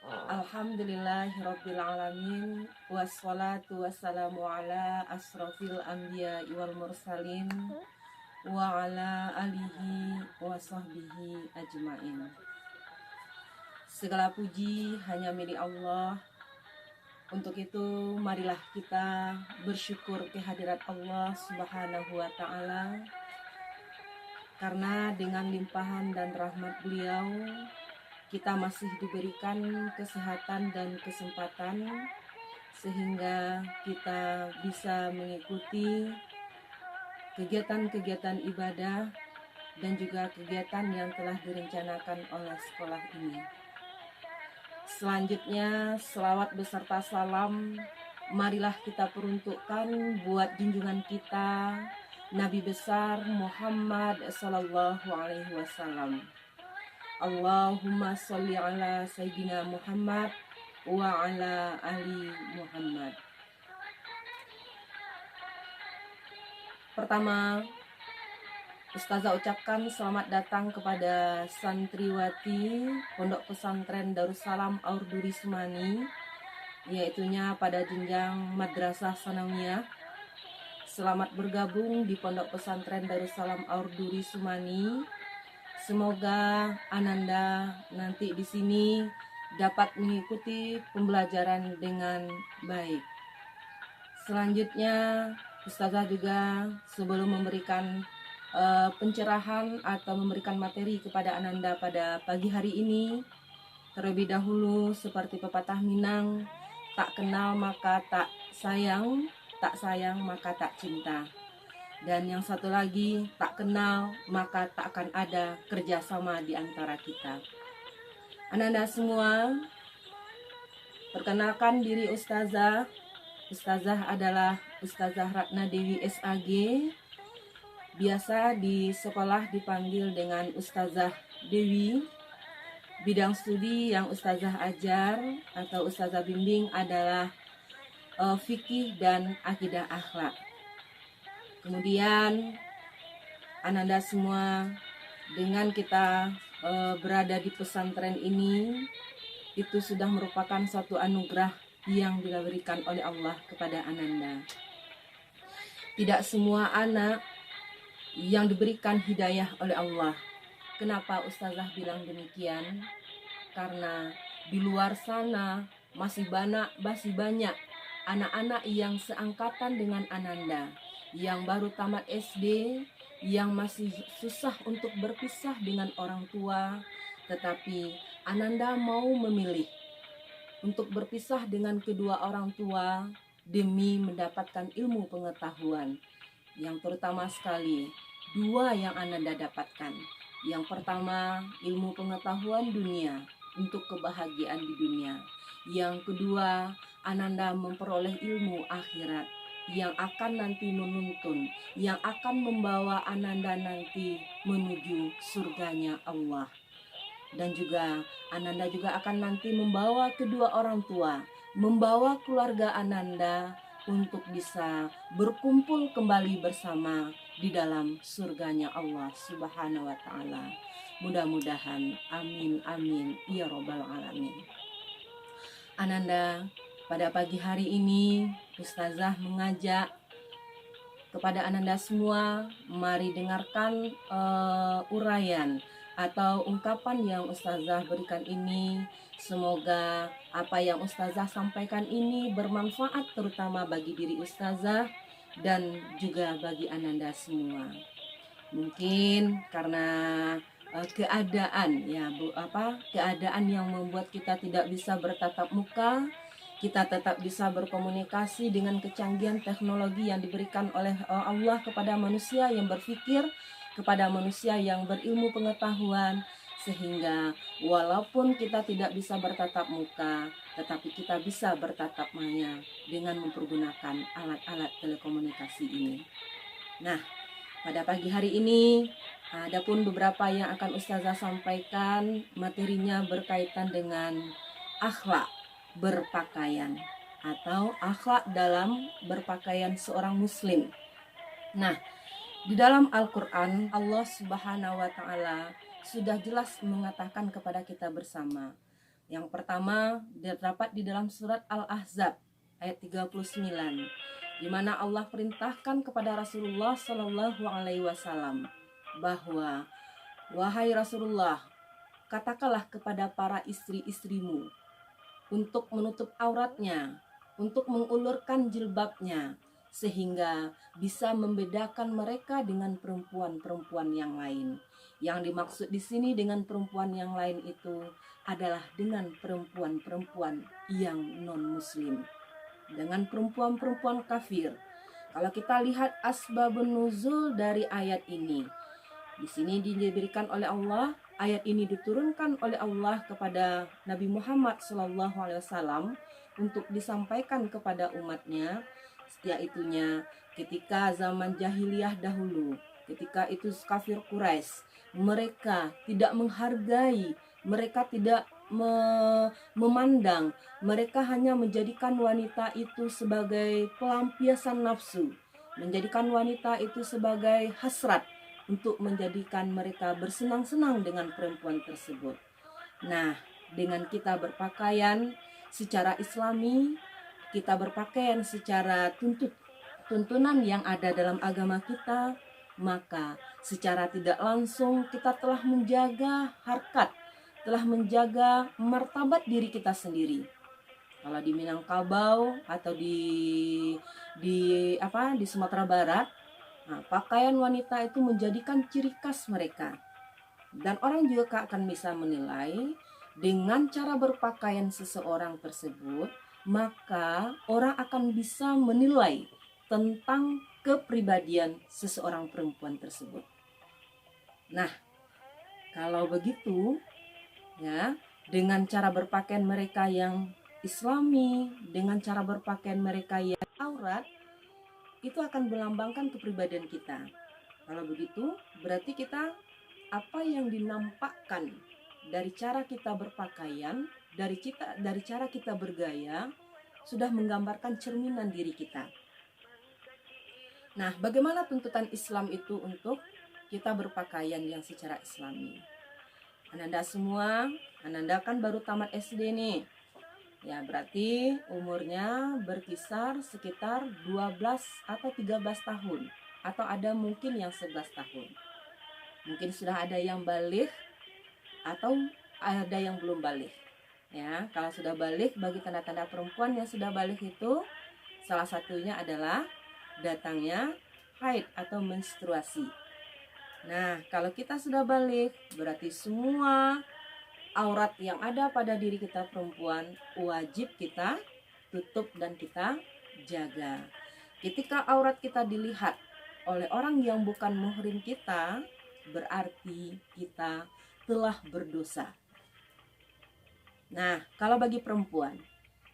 Alhamdulillahirabbil alamin wassalatu wassalamu ala asrofil anbiya wal mursalin wa ala alihi wa sahbihi ajmain. Segala puji hanya milik Allah. Untuk itu marilah kita bersyukur kehadirat Allah Subhanahu wa taala, karena dengan limpahan dan rahmat beliau kita masih diberikan kesehatan dan kesempatan sehingga kita bisa mengikuti kegiatan-kegiatan ibadah dan juga kegiatan yang telah direncanakan oleh sekolah ini. Selanjutnya, selawat beserta salam marilah kita peruntukkan buat junjungan kita Nabi besar Muhammad sallallahu alaihi wasallam. Allahumma sholli ala sayyidina Muhammad wa ala ali Muhammad. Pertama, Ustazah ucapkan selamat datang kepada santriwati Pondok Pesantren Darussalam Aurduri Sumani, yaitunya pada jenjang Madrasah Sanawiyah. Selamat bergabung di Pondok Pesantren Darussalam Aurduri Sumani. Semoga Ananda nanti di sini dapat mengikuti pembelajaran dengan baik. Selanjutnya, Ustazah juga sebelum memberikan pencerahan atau memberikan materi kepada Ananda pada pagi hari ini, terlebih dahulu seperti pepatah Minang, tak kenal maka tak sayang maka tak cinta. Dan yang satu lagi, tak kenal maka tak akan ada kerjasama di antara kita. Ananda semua, perkenalkan diri Ustazah. Ustazah adalah Ustazah Ratna Dewi SAG. Biasa di sekolah dipanggil dengan Ustazah Dewi. Bidang studi yang Ustazah ajar atau Ustazah bimbing adalah fikih dan akidah akhlak. Kemudian Ananda semua, dengan kita berada di pesantren ini, itu sudah merupakan suatu anugerah yang diberikan oleh Allah kepada Ananda. Tidak semua anak yang diberikan hidayah oleh Allah. Kenapa Ustazah bilang demikian? Karena di luar sana masih banyak anak-anak yang seangkatan dengan Ananda, yang baru tamat SD, yang masih susah untuk berpisah dengan orang tua, tetapi Ananda mau memilih untuk berpisah dengan kedua orang tua demi mendapatkan ilmu pengetahuan. Yang terutama sekali, dua yang Ananda dapatkan. Yang pertama, ilmu pengetahuan dunia untuk kebahagiaan di dunia. Yang kedua, Ananda memperoleh ilmu akhirat yang akan nanti menuntun, yang akan membawa Ananda nanti menuju surganya Allah. Dan juga Ananda juga akan nanti membawa kedua orang tua, membawa keluarga Ananda untuk bisa berkumpul kembali bersama di dalam surganya Allah Subhanahu wa ta'ala. Mudah-mudahan, amin amin ya robbal alamin. Ananda, pada pagi hari ini Ustazah mengajak kepada Ananda semua, mari dengarkan uraian atau ungkapan yang Ustazah berikan ini. Semoga apa yang Ustazah sampaikan ini bermanfaat terutama bagi diri Ustazah dan juga bagi Ananda semua. Mungkin karena keadaan yang membuat kita tidak bisa bertatap muka, kita tetap bisa berkomunikasi dengan kecanggihan teknologi yang diberikan oleh Allah kepada manusia yang berpikir, kepada manusia yang berilmu pengetahuan, sehingga walaupun kita tidak bisa bertatap muka, tetapi kita bisa bertatap maya dengan mempergunakan alat-alat telekomunikasi ini. Nah, pada pagi hari ini ada pun beberapa yang akan Ustazah sampaikan, materinya berkaitan dengan akhlak berpakaian atau akhlak dalam berpakaian seorang muslim. Nah, di dalam Al-Quran Allah Subhanahu wa ta'ala sudah jelas mengatakan kepada kita bersama Yang pertama terdapat di dalam surat Al-Ahzab ayat 39, di mana Allah perintahkan kepada Rasulullah Shallallahu Alaihi Wasallam bahwa, wahai Rasulullah, katakanlah kepada para istri-istrimu untuk menutup auratnya, untuk mengulurkan jilbabnya, sehingga bisa membedakan mereka dengan perempuan-perempuan yang lain. Yang dimaksud di sini dengan perempuan yang lain itu adalah dengan perempuan-perempuan yang non-muslim, dengan perempuan-perempuan kafir. Kalau kita lihat asbabun nuzul dari ayat ini, di sini diberikan oleh Allah, ayat ini diturunkan oleh Allah kepada Nabi Muhammad SAW untuk disampaikan kepada umatnya, yaitunya ketika zaman jahiliyah dahulu, ketika itu kafir Quraisy, mereka tidak menghargai, mereka tidak memandang, mereka hanya menjadikan wanita itu sebagai pelampiasan nafsu, menjadikan wanita itu sebagai hasrat untuk menjadikan mereka bersenang-senang dengan perempuan tersebut. Nah, dengan kita berpakaian secara islami, kita berpakaian secara tuntunan yang ada dalam agama kita, maka secara tidak langsung kita telah menjaga harkat, telah menjaga martabat diri kita sendiri. Kalau di Minangkabau atau di Sumatera Barat, nah, pakaian wanita itu menjadikan ciri khas mereka. Dan orang juga akan bisa menilai dengan cara berpakaian seseorang tersebut, maka orang akan bisa menilai tentang kepribadian seseorang perempuan tersebut. Nah, kalau begitu, ya, dengan cara berpakaian mereka yang islami, dengan cara berpakaian mereka yang aurat, itu akan melambangkan kepribadian kita. Kalau begitu, berarti kita apa yang dinampakkan dari cara kita berpakaian, dari cara kita bergaya, sudah menggambarkan cerminan diri kita. Nah, bagaimana tuntutan Islam itu untuk kita berpakaian yang secara islami? Ananda semua, Ananda kan baru tamat SD nih. Ya, berarti umurnya berkisar sekitar 12 atau 13 tahun. Atau ada mungkin yang 11 tahun. Mungkin sudah ada yang balik atau ada yang belum balik. Ya, kalau sudah balik, bagi tanda-tanda perempuan yang sudah balik itu salah satunya adalah datangnya haid atau menstruasi. Nah, kalau kita sudah balik, berarti semua aurat yang ada pada diri kita perempuan wajib kita tutup dan kita jaga. Ketika aurat kita dilihat oleh orang yang bukan muhrim kita, berarti kita telah berdosa. Nah, kalau bagi perempuan,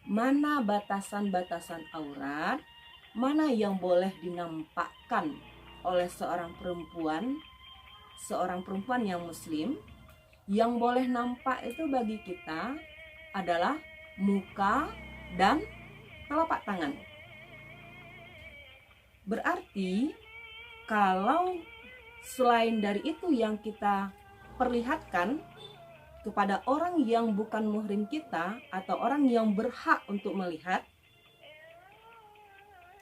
mana batasan-batasan aurat, mana yang boleh dinampakkan oleh seorang perempuan yang muslim? Yang boleh nampak itu bagi kita adalah muka dan telapak tangan. Berarti kalau selain dari itu yang kita perlihatkan kepada orang yang bukan muhrim kita atau orang yang berhak untuk melihat,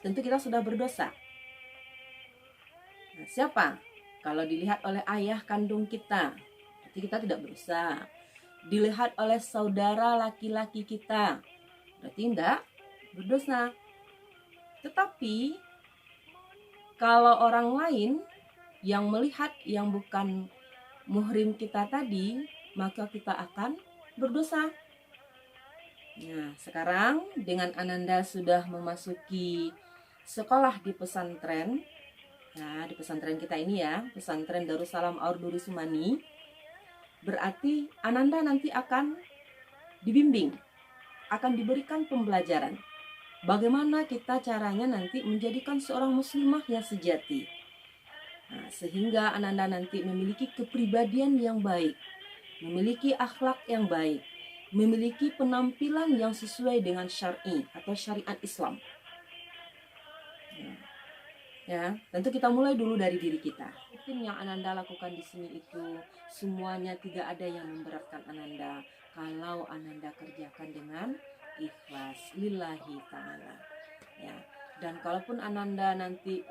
tentu kita sudah berdosa. Nah, siapa? Kalau dilihat oleh ayah kandung kita, berarti kita tidak berdosa. Dilihat oleh saudara laki-laki kita, berarti tidak berdosa. Tetapi kalau orang lain yang melihat yang bukan muhrim kita tadi, maka kita akan berdosa. Nah, sekarang dengan Ananda sudah memasuki sekolah di pesantren. Nah, di pesantren kita ini ya, pesantren Darussalam Aur-Duri Sumani, berarti Ananda nanti akan dibimbing, akan diberikan pembelajaran. Bagaimana kita caranya nanti menjadikan seorang muslimah yang sejati. Nah, sehingga Ananda nanti memiliki kepribadian yang baik, memiliki akhlak yang baik, memiliki penampilan yang sesuai dengan syar'i atau syariat Islam. Ya, tentu kita mulai dulu dari diri kita. Mungkin yang Ananda lakukan di sini itu semuanya tidak ada yang memberatkan Ananda. kalau Ananda kerjakan dengan ikhlas lillahi ta'ala ya. Dan kalaupun Ananda nanti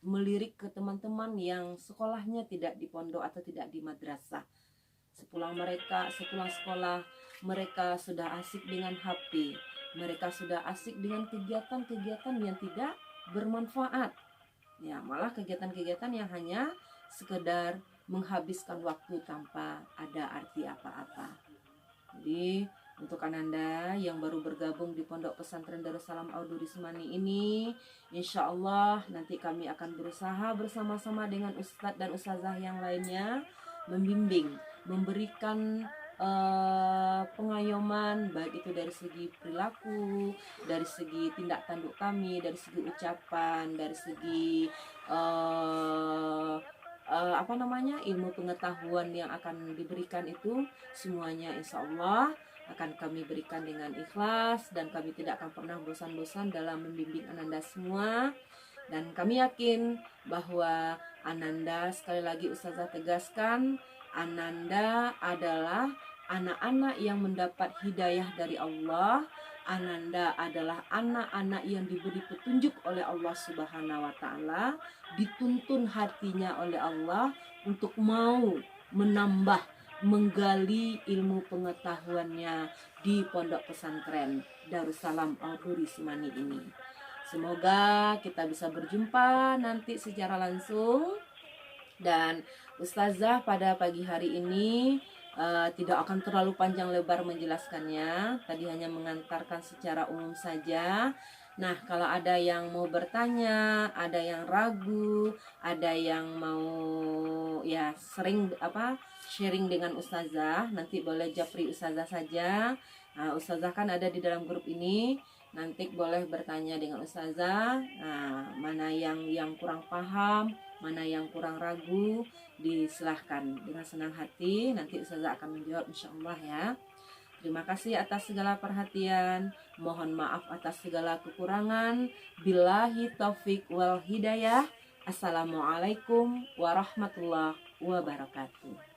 melirik ke teman-teman yang sekolahnya tidak di pondok atau tidak di madrasah, sepulang sekolah mereka sudah asik dengan HP, mereka sudah asik dengan kegiatan-kegiatan yang tidak bermanfaat ya, malah kegiatan-kegiatan yang hanya sekedar menghabiskan waktu tanpa ada arti apa-apa. Jadi untuk Ananda yang baru bergabung di Pondok Pesantren Darussalam Al-Duri Semani ini, insya Allah nanti kami akan berusaha bersama-sama dengan Ustadz dan Ustazah yang lainnya membimbing, memberikan pengayoman, baik itu dari segi perilaku, dari segi tindak tanduk kami, dari segi ucapan, dari segi ilmu pengetahuan yang akan diberikan itu semuanya insya Allah akan kami berikan dengan ikhlas, dan kami tidak akan pernah bosan-bosan dalam membimbing Ananda semua. Dan kami yakin bahwa Ananda, sekali lagi Ustazah tegaskan, Ananda adalah anak-anak yang mendapat hidayah dari Allah. Ananda adalah anak-anak yang diberi petunjuk oleh Allah Subhanahu wa Ta'ala, dituntun hatinya oleh Allah untuk mau menambah, menggali ilmu pengetahuannya di Pondok Pesantren Darussalam Al-Duri Semani ini. Semoga kita bisa berjumpa nanti secara langsung. Dan Ustazah pada pagi hari ini tidak akan terlalu panjang lebar menjelaskannya. Tadi hanya mengantarkan secara umum saja. Nah, kalau ada yang mau bertanya, ada yang ragu, ada yang mau ya sharing dengan Ustazah, nanti boleh japri Ustazah saja. Nah, Ustazah kan ada di dalam grup ini. Nanti boleh bertanya dengan Ustazah. Nah, mana yang kurang paham, mana yang kurang ragu, disilahkan dengan senang hati. Nanti Ustazah akan menjawab insya Allah ya. Terima kasih atas segala perhatian. Mohon maaf atas segala kekurangan. Billahi taufik wal hidayah. Assalamualaikum warahmatullahi wabarakatuh.